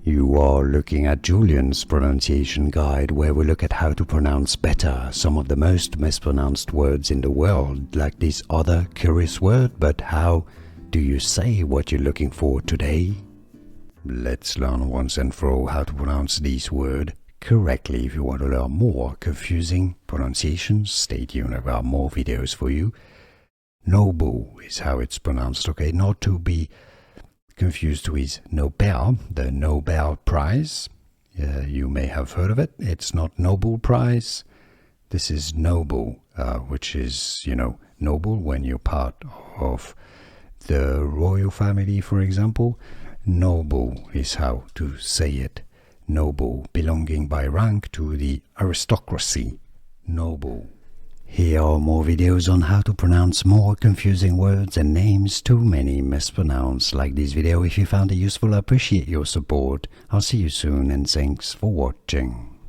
You are looking at Julian's pronunciation guide, where we look at how to pronounce better some of the most mispronounced words in the world, like this other curious word. But how do you say what you're looking for today? Let's learn once and for all how to pronounce this word correctly. If you want to learn more confusing pronunciations, stay tuned. There are more videos for you. Noble is how it's pronounced, okay? Not to be confused with Nobel, the Nobel Prize. You may have heard of it. It's not Nobel Prize. This is noble, which is, noble when you're part of the royal family, for example. Noble is how to say it. Noble, belonging by rank to the aristocracy. Noble. Here are more videos on how to pronounce more confusing words and names too many mispronounced. Like this video if you found it useful. I appreciate your support. I'll see you soon and thanks for watching.